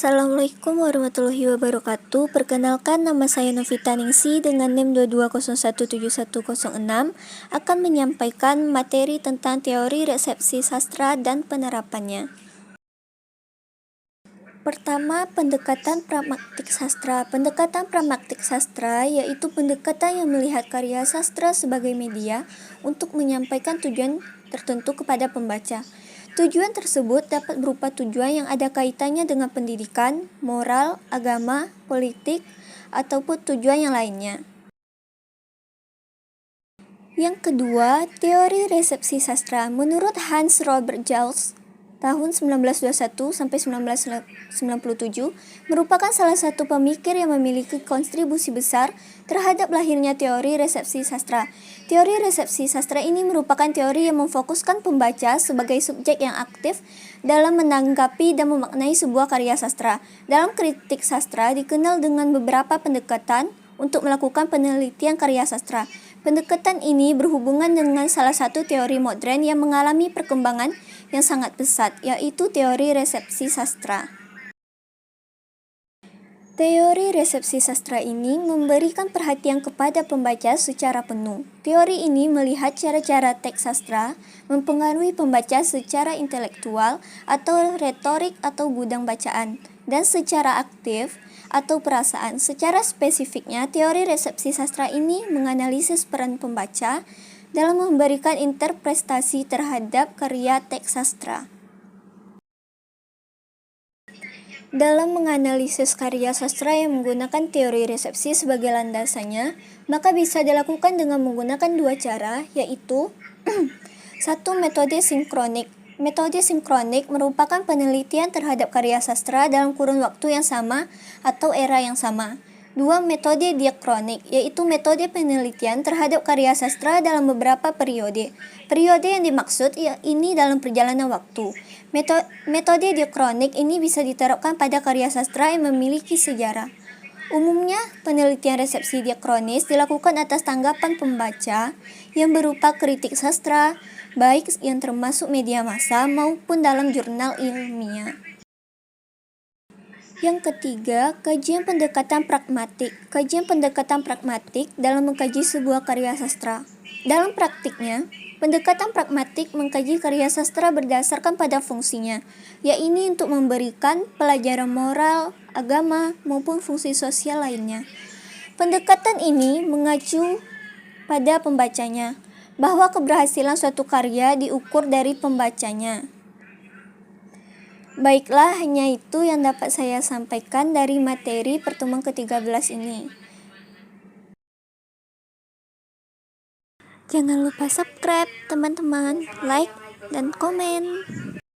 Assalamualaikum warahmatullahi wabarakatuh. Perkenalkan, nama saya Novita Ningsi dengan NIM 22017106 akan menyampaikan materi tentang teori resepsi sastra dan penerapannya. Pertama, pendekatan pragmatik sastra. Pendekatan pragmatik sastra yaitu pendekatan yang melihat karya sastra sebagai media untuk menyampaikan tujuan tertentu kepada pembaca. Tujuan tersebut dapat berupa tujuan yang ada kaitannya dengan pendidikan, moral, agama, politik, ataupun tujuan yang lainnya. Yang kedua, teori resepsi sastra. Menurut Hans Robert Jauch tahun 1921 sampai 1997 merupakan salah satu pemikir yang memiliki kontribusi besar terhadap lahirnya teori resepsi sastra. Teori resepsi sastra ini merupakan teori yang memfokuskan pembaca sebagai subjek yang aktif dalam menanggapi dan memaknai sebuah karya sastra. Dalam kritik sastra dikenal dengan beberapa pendekatan untuk melakukan penelitian karya sastra. Pendekatan ini berhubungan dengan salah satu teori modern yang mengalami perkembangan yang sangat pesat, yaitu teori resepsi sastra. Teori resepsi sastra ini memberikan perhatian kepada pembaca secara penuh. Teori ini melihat cara-cara teks sastra mempengaruhi pembaca secara intelektual atau retorik atau gudang bacaan, dan secara aktif atau perasaan. Secara spesifiknya, teori resepsi sastra ini menganalisis peran pembaca dalam memberikan interpretasi terhadap karya teks sastra. Dalam menganalisis karya sastra yang menggunakan teori resepsi sebagai landasannya, maka bisa dilakukan dengan menggunakan dua cara, yaitu satu, metode sinkronik. Metode sinkronik merupakan penelitian terhadap karya sastra dalam kurun waktu yang sama atau era yang sama. Dua, metode diakronik, yaitu metode penelitian terhadap karya sastra dalam beberapa periode. Periode yang dimaksud ini dalam perjalanan waktu. Metode diakronik ini bisa diterapkan pada karya sastra yang memiliki sejarah. Umumnya, penelitian resepsi diakronis dilakukan atas tanggapan pembaca yang berupa kritik sastra, baik yang termasuk media massa maupun dalam jurnal ilmiah. Yang ketiga, kajian pendekatan pragmatik. Kajian pendekatan pragmatik dalam mengkaji sebuah karya sastra. Dalam praktiknya, pendekatan pragmatik mengkaji karya sastra berdasarkan pada fungsinya, yaitu untuk memberikan pelajaran moral, agama, maupun fungsi sosial lainnya. Pendekatan ini mengacu pada pembacanya, bahwa keberhasilan suatu karya diukur dari pembacanya. Baiklah, hanya itu yang dapat saya sampaikan dari materi pertemuan ke-13 ini. Jangan lupa subscribe, teman-teman, like, dan komen.